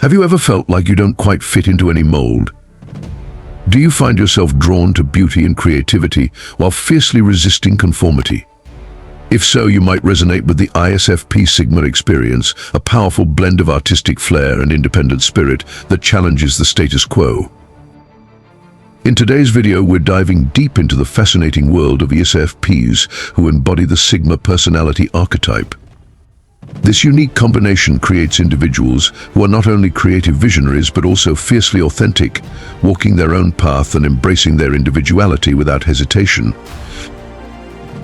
Have you ever felt like you don't quite fit into any mold? Do you find yourself drawn to beauty and creativity while fiercely resisting conformity? If so, you might resonate with the ISFP Sigma Experience, a powerful blend of artistic flair and independent spirit that challenges the status quo. In today's video, we're diving deep into the fascinating world of ISFPs who embody the Sigma personality archetype. This unique combination creates individuals who are not only creative visionaries but also fiercely authentic, walking their own path and embracing their individuality without hesitation.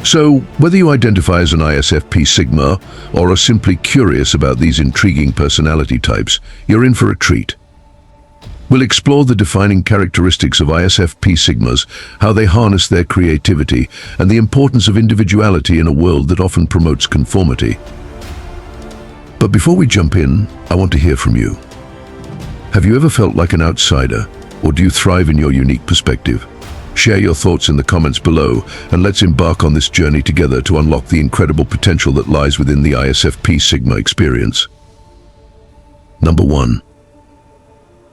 So, whether you identify as an ISFP Sigma or are simply curious about these intriguing personality types, you're in for a treat. We'll explore the defining characteristics of ISFP Sigmas, how they harness their creativity, and the importance of individuality in a world that often promotes conformity. But before we jump in, I want to hear from you. Have you ever felt like an outsider, or do you thrive in your unique perspective? Share your thoughts in the comments below, and let's embark on this journey together to unlock the incredible potential that lies within the ISFP Sigma experience. Number 1.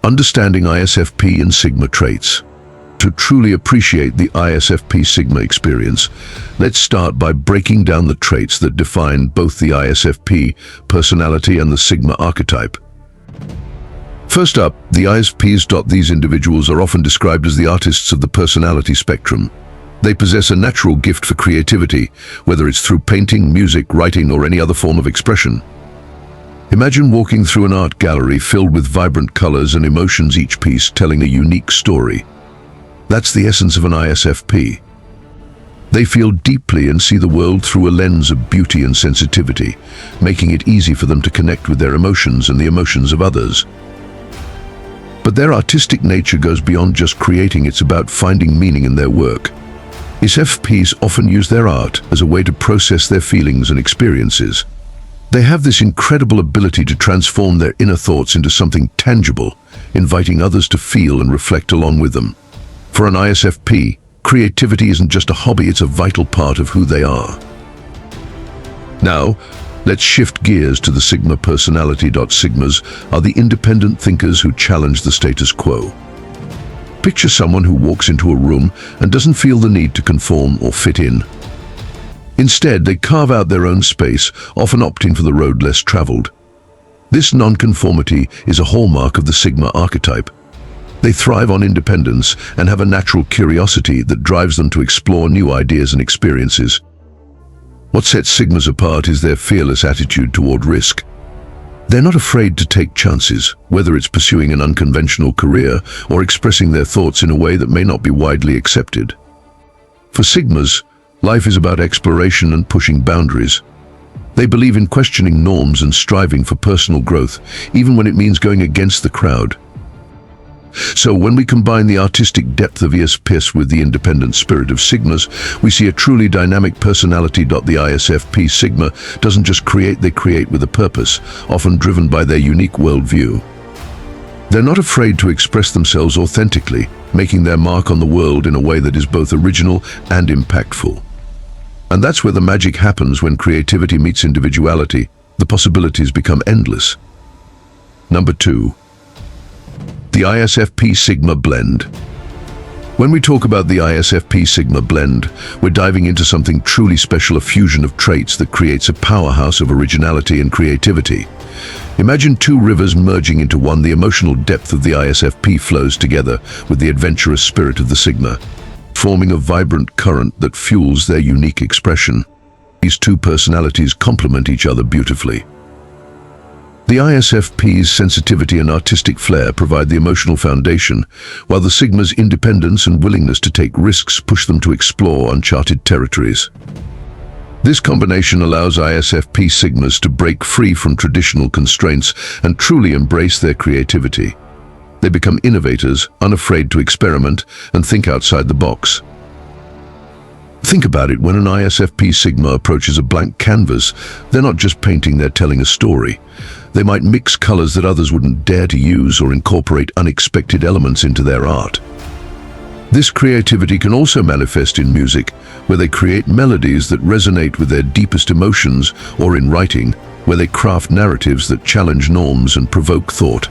Understanding ISFP and Sigma traits. To truly appreciate the ISFP Sigma experience, let's start by breaking down the traits that define both the ISFP personality and the Sigma archetype. First up, the ISFPs. These individuals are often described as the artists of the personality spectrum. They possess a natural gift for creativity, whether it's through painting, music, writing, or any other form of expression. Imagine walking through an art gallery filled with vibrant colors and emotions, each piece telling a unique story. That's the essence of an ISFP. They feel deeply and see the world through a lens of beauty and sensitivity, making it easy for them to connect with their emotions and the emotions of others. But their artistic nature goes beyond just creating, it's about finding meaning in their work. ISFPs often use their art as a way to process their feelings and experiences. They have this incredible ability to transform their inner thoughts into something tangible, inviting others to feel and reflect along with them. For an ISFP, creativity isn't just a hobby, it's a vital part of who they are. Now, let's shift gears to the Sigma personality. Sigmas are the independent thinkers who challenge the status quo. Picture someone who walks into a room and doesn't feel the need to conform or fit in. Instead, they carve out their own space, often opting for the road less traveled. This nonconformity is a hallmark of the Sigma archetype. They thrive on independence and have a natural curiosity that drives them to explore new ideas and experiences. What sets Sigmas apart is their fearless attitude toward risk. They're not afraid to take chances, whether it's pursuing an unconventional career or expressing their thoughts in a way that may not be widely accepted. For Sigmas, life is about exploration and pushing boundaries. They believe in questioning norms and striving for personal growth, even when it means going against the crowd. So when we combine the artistic depth of ISFPs with the independent spirit of Sigmas, we see a truly dynamic personality. The ISFP Sigma doesn't just create, they create with a purpose, often driven by their unique worldview. They're not afraid to express themselves authentically, making their mark on the world in a way that is both original and impactful. And that's where the magic happens. When creativity meets individuality, the possibilities become endless. Number 2. The ISFP Sigma blend. When we talk about the ISFP Sigma blend, we're diving into something truly special, a fusion of traits that creates a powerhouse of originality and creativity. Imagine two rivers merging into one. The emotional depth of the ISFP flows together with the adventurous spirit of the Sigma, forming a vibrant current that fuels their unique expression. These two personalities complement each other beautifully. The ISFP's sensitivity and artistic flair provide the emotional foundation, while the Sigma's independence and willingness to take risks push them to explore uncharted territories. This combination allows ISFP Sigmas to break free from traditional constraints and truly embrace their creativity. They become innovators, unafraid to experiment and think outside the box. Think about it, when an ISFP Sigma approaches a blank canvas, they're not just painting, they're telling a story. They might mix colors that others wouldn't dare to use or incorporate unexpected elements into their art. This creativity can also manifest in music, where they create melodies that resonate with their deepest emotions, or in writing, where they craft narratives that challenge norms and provoke thought.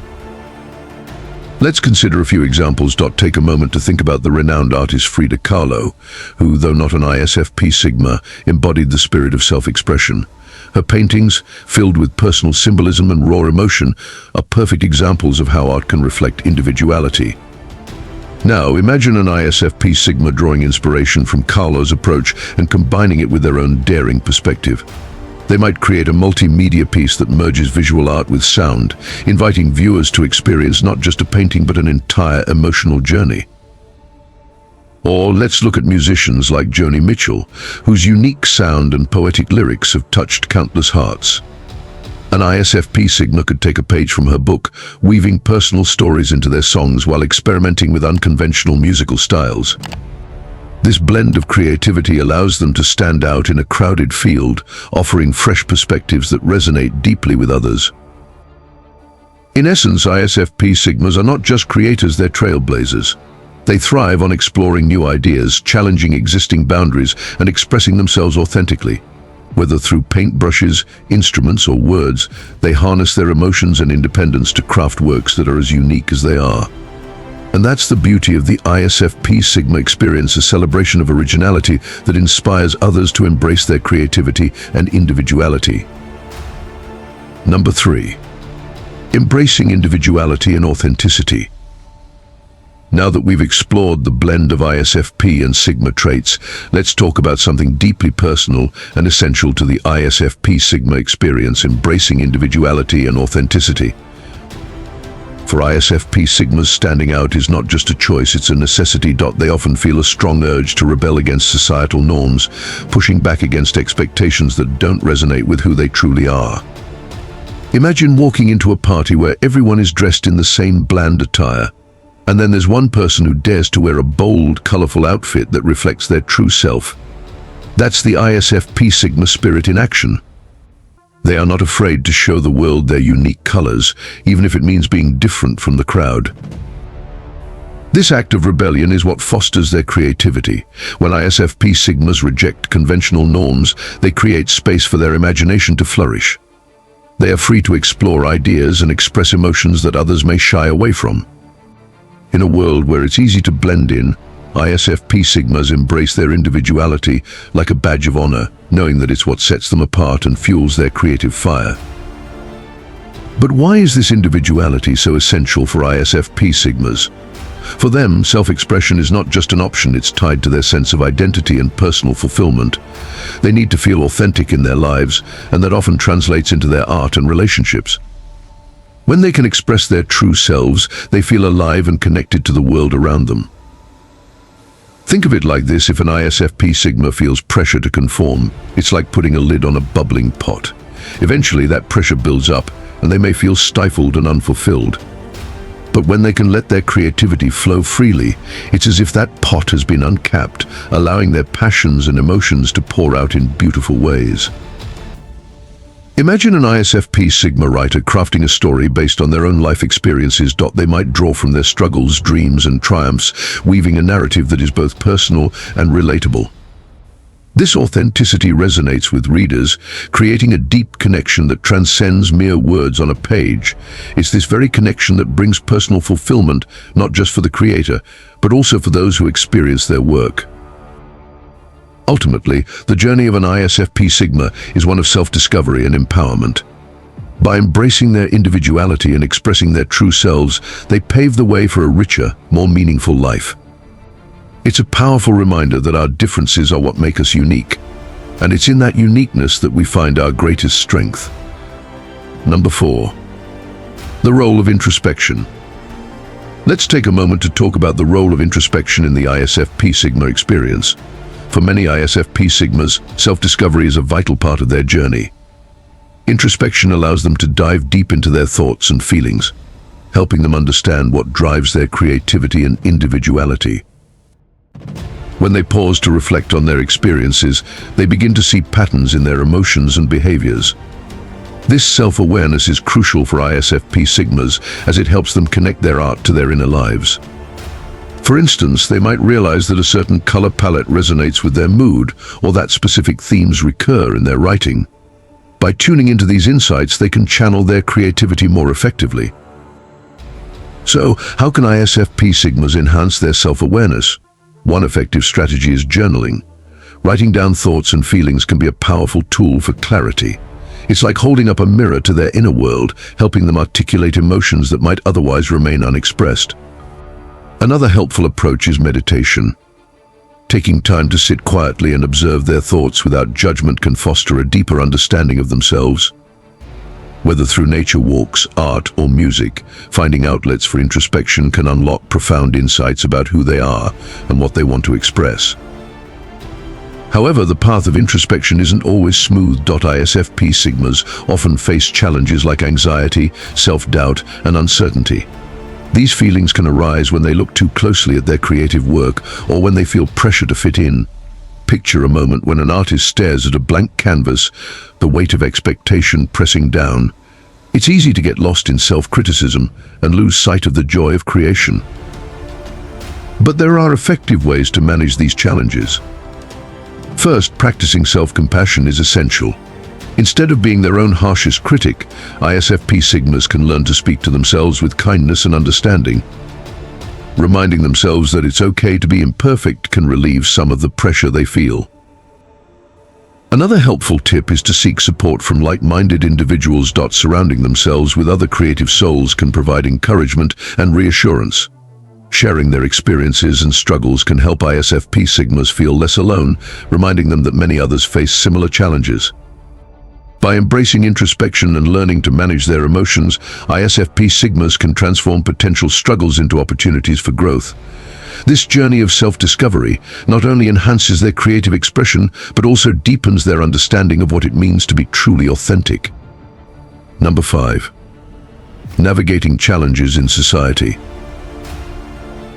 Let's consider a few examples. Take a moment to think about the renowned artist Frida Kahlo, who, though not an ISFP Sigma, embodied the spirit of self-expression. Her paintings, filled with personal symbolism and raw emotion, are perfect examples of how art can reflect individuality. Now, imagine an ISFP Sigma drawing inspiration from Kahlo's approach and combining it with their own daring perspective. They might create a multimedia piece that merges visual art with sound, inviting viewers to experience not just a painting but an entire emotional journey. Or let's look at musicians like Joni Mitchell, whose unique sound and poetic lyrics have touched countless hearts. An ISFP Sigma could take a page from her book, weaving personal stories into their songs while experimenting with unconventional musical styles. This blend of creativity allows them to stand out in a crowded field, offering fresh perspectives that resonate deeply with others. In essence, ISFP Sigmas are not just creators, they're trailblazers. They thrive on exploring new ideas, challenging existing boundaries, and expressing themselves authentically. Whether through paintbrushes, instruments, or words, they harness their emotions and independence to craft works that are as unique as they are. And that's the beauty of the ISFP Sigma Experience, a celebration of originality that inspires others to embrace their creativity and individuality. Number 3. Embracing individuality and authenticity. Now that we've explored the blend of ISFP and Sigma traits, let's talk about something deeply personal and essential to the ISFP Sigma Experience: embracing individuality and authenticity. For ISFP Sigmas, standing out is not just a choice, it's a necessity. They often feel a strong urge to rebel against societal norms, pushing back against expectations that don't resonate with who they truly are. Imagine walking into a party where everyone is dressed in the same bland attire, and then there's one person who dares to wear a bold, colorful outfit that reflects their true self. That's the ISFP Sigma spirit in action. They are not afraid to show the world their unique colors, even if it means being different from the crowd. This act of rebellion is what fosters their creativity. When ISFP Sigmas reject conventional norms, they create space for their imagination to flourish. They are free to explore ideas and express emotions that others may shy away from. In a world where it's easy to blend in, ISFP Sigmas embrace their individuality like a badge of honor, knowing that it's what sets them apart and fuels their creative fire. But why is this individuality so essential for ISFP Sigmas? For them, self-expression is not just an option, it's tied to their sense of identity and personal fulfillment. They need to feel authentic in their lives, and that often translates into their art and relationships. When they can express their true selves, they feel alive and connected to the world around them. Think of it like this: if an ISFP Sigma feels pressure to conform, it's like putting a lid on a bubbling pot. Eventually that pressure builds up, and they may feel stifled and unfulfilled. But when they can let their creativity flow freely, it's as if that pot has been uncapped, allowing their passions and emotions to pour out in beautiful ways. Imagine an ISFP Sigma writer crafting a story based on their own life experiences. They might draw from their struggles, dreams, and triumphs, weaving a narrative that is both personal and relatable. This authenticity resonates with readers, creating a deep connection that transcends mere words on a page. It's this very connection that brings personal fulfillment, not just for the creator, but also for those who experience their work. Ultimately, the journey of an ISFP Sigma is one of self-discovery and empowerment. By embracing their individuality and expressing their true selves, they pave the way for a richer, more meaningful life. It's a powerful reminder that our differences are what make us unique, and it's in that uniqueness that we find our greatest strength. Number 4. The role of introspection. Let's take a moment to talk about the role of introspection in the ISFP Sigma experience. For many ISFP Sigmas, self-discovery is a vital part of their journey. Introspection allows them to dive deep into their thoughts and feelings, helping them understand what drives their creativity and individuality. When they pause to reflect on their experiences, they begin to see patterns in their emotions and behaviors. This self-awareness is crucial for ISFP Sigmas, as it helps them connect their art to their inner lives. For instance, they might realize that a certain color palette resonates with their mood, or that specific themes recur in their writing. By tuning into these insights, they can channel their creativity more effectively. So, how can ISFP Sigmas enhance their self-awareness? One effective strategy is journaling. Writing down thoughts and feelings can be a powerful tool for clarity. It's like holding up a mirror to their inner world, helping them articulate emotions that might otherwise remain unexpressed. Another helpful approach is meditation. Taking time to sit quietly and observe their thoughts without judgment can foster a deeper understanding of themselves. Whether through nature walks, art, or music, finding outlets for introspection can unlock profound insights about who they are and what they want to express. However, the path of introspection isn't always smooth. ISFP Sigmas often face challenges like anxiety, self-doubt, and uncertainty. These feelings can arise when they look too closely at their creative work or when they feel pressure to fit in. Picture a moment when an artist stares at a blank canvas, the weight of expectation pressing down. It's easy to get lost in self-criticism and lose sight of the joy of creation. But there are effective ways to manage these challenges. First, practicing self-compassion is essential. Instead of being their own harshest critic, ISFP Sigmas can learn to speak to themselves with kindness and understanding. Reminding themselves that it's okay to be imperfect can relieve some of the pressure they feel. Another helpful tip is to seek support from like-minded individuals. Surrounding themselves with other creative souls can provide encouragement and reassurance. Sharing their experiences and struggles can help ISFP Sigmas feel less alone, reminding them that many others face similar challenges. By embracing introspection and learning to manage their emotions, ISFP Sigmas can transform potential struggles into opportunities for growth. This journey of self-discovery not only enhances their creative expression, but also deepens their understanding of what it means to be truly authentic. Number 5. Navigating challenges in society.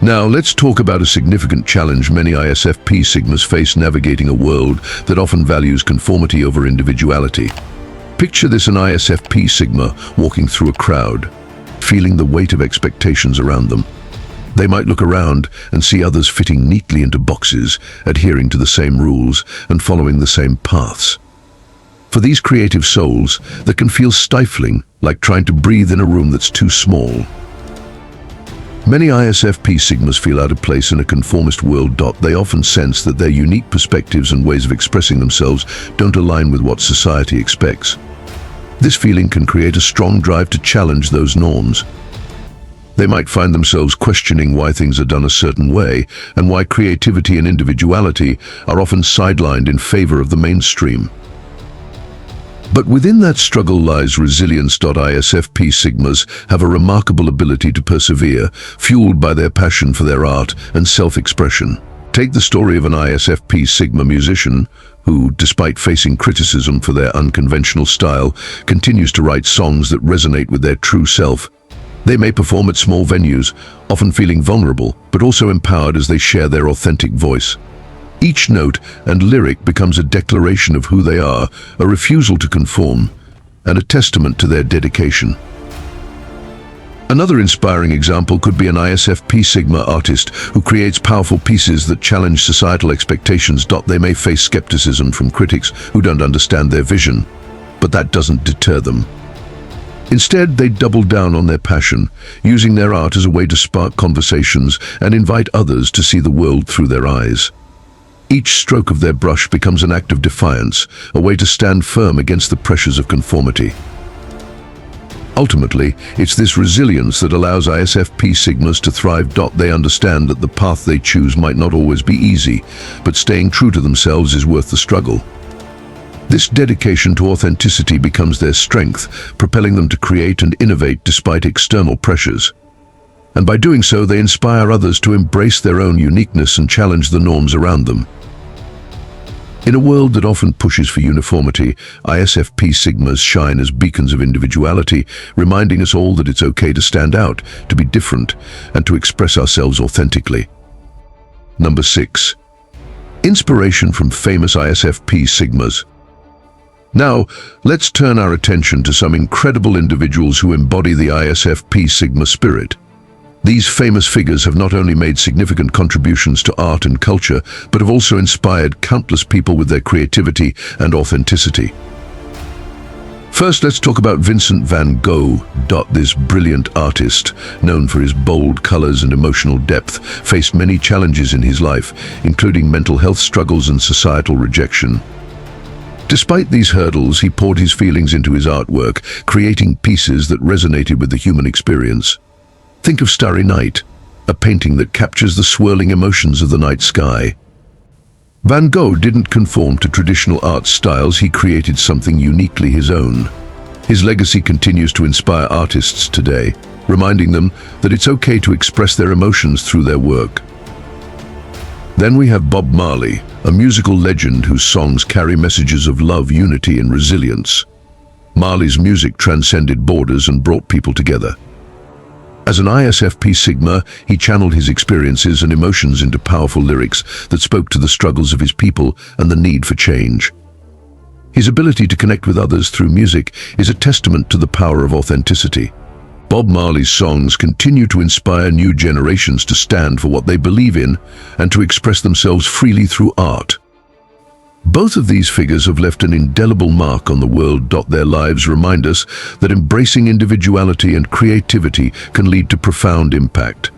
Now, let's talk about a significant challenge many ISFP Sigmas face: navigating a world that often values conformity over individuality. Picture this: an ISFP Sigma walking through a crowd, feeling the weight of expectations around them. They might look around and see others fitting neatly into boxes, adhering to the same rules and following the same paths. For these creative souls, that can feel stifling, like trying to breathe in a room that's too small. Many ISFP Sigmas feel out of place in a conformist world. They often sense that their unique perspectives and ways of expressing themselves don't align with what society expects. This feeling can create a strong drive to challenge those norms. They might find themselves questioning why things are done a certain way and why creativity and individuality are often sidelined in favor of the mainstream. But within that struggle lies resilience. ISFP Sigmas have a remarkable ability to persevere, fueled by their passion for their art and self-expression. Take the story of an ISFP Sigma musician who, despite facing criticism for their unconventional style, continues to write songs that resonate with their true self. They may perform at small venues, often feeling vulnerable, but also empowered as they share their authentic voice. Each note and lyric becomes a declaration of who they are, a refusal to conform, and a testament to their dedication. Another inspiring example could be an ISFP Sigma artist who creates powerful pieces that challenge societal expectations. They may face skepticism from critics who don't understand their vision, but that doesn't deter them. Instead, they double down on their passion, using their art as a way to spark conversations and invite others to see the world through their eyes. Each stroke of their brush becomes an act of defiance, a way to stand firm against the pressures of conformity. Ultimately, it's this resilience that allows ISFP Sigmas to thrive. They understand that the path they choose might not always be easy, but staying true to themselves is worth the struggle. This dedication to authenticity becomes their strength, propelling them to create and innovate despite external pressures. And by doing so, they inspire others to embrace their own uniqueness and challenge the norms around them. In a world that often pushes for uniformity, ISFP Sigmas shine as beacons of individuality, reminding us all that it's okay to stand out, to be different, and to express ourselves authentically. Number 6. Inspiration from famous ISFP Sigmas. Now, let's turn our attention to some incredible individuals who embody the ISFP Sigma spirit. These famous figures have not only made significant contributions to art and culture, but have also inspired countless people with their creativity and authenticity. First, let's talk about Vincent van Gogh. This brilliant artist, known for his bold colors and emotional depth, faced many challenges in his life, including mental health struggles and societal rejection. Despite these hurdles, he poured his feelings into his artwork, creating pieces that resonated with the human experience. Think of Starry Night, a painting that captures the swirling emotions of the night sky. Van Gogh didn't conform to traditional art styles. He created something uniquely his own. His legacy continues to inspire artists today, reminding them that it's okay to express their emotions through their work. Then we have Bob Marley, a musical legend whose songs carry messages of love, unity, and resilience. Marley's music transcended borders and brought people together. As an ISFP Sigma, he channeled his experiences and emotions into powerful lyrics that spoke to the struggles of his people and the need for change. His ability to connect with others through music is a testament to the power of authenticity. Bob Marley's songs continue to inspire new generations to stand for what they believe in and to express themselves freely through art. Both of these figures have left an indelible mark on the world. Their lives remind us that embracing individuality and creativity can lead to profound impact.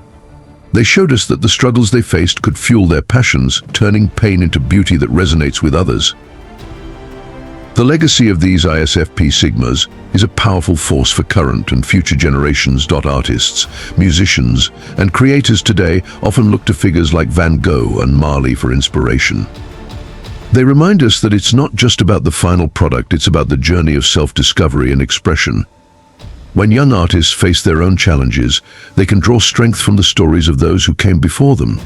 They showed us that the struggles they faced could fuel their passions, turning pain into beauty that resonates with others. The legacy of these ISFP Sigmas is a powerful force for current and future generations. Artists, musicians, and creators today often look to figures like Van Gogh and Marley for inspiration. They remind us that it's not just about the final product, it's about the journey of self-discovery and expression. When young artists face their own challenges, they can draw strength from the stories of those who came before them.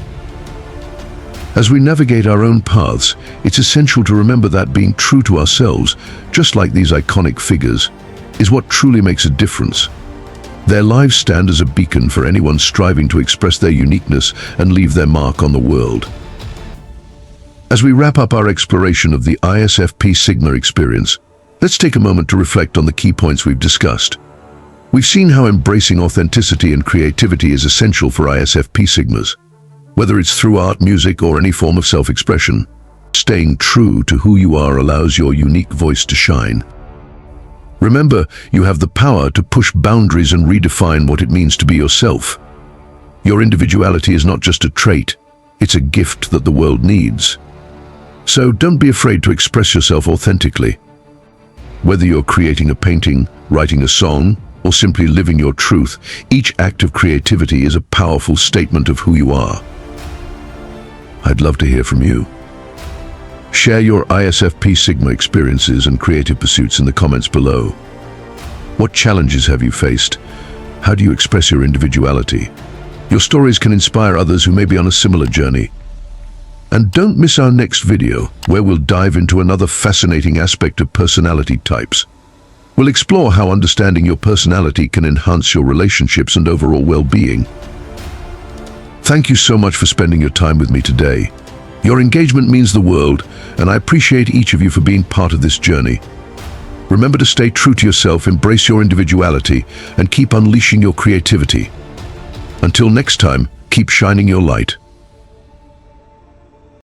As we navigate our own paths, it's essential to remember that being true to ourselves, just like these iconic figures, is what truly makes a difference. Their lives stand as a beacon for anyone striving to express their uniqueness and leave their mark on the world. As we wrap up our exploration of the ISFP Sigma experience, let's take a moment to reflect on the key points we've discussed. We've seen how embracing authenticity and creativity is essential for ISFP Sigmas. Whether it's through art, music, or any form of self-expression, staying true to who you are allows your unique voice to shine. Remember, you have the power to push boundaries and redefine what it means to be yourself. Your individuality is not just a trait, it's a gift that the world needs. So don't be afraid to express yourself authentically. Whether you're creating a painting, writing a song, or simply living your truth, each act of creativity is a powerful statement of who you are. I'd love to hear from you. Share your ISFP Sigma experiences and creative pursuits in the comments below. What challenges have you faced? How do you express your individuality? Your stories can inspire others who may be on a similar journey. And don't miss our next video, where we'll dive into another fascinating aspect of personality types. We'll explore how understanding your personality can enhance your relationships and overall well-being. Thank you so much for spending your time with me today. Your engagement means the world, and I appreciate each of you for being part of this journey. Remember to stay true to yourself, embrace your individuality, and keep unleashing your creativity. Until next time, keep shining your light.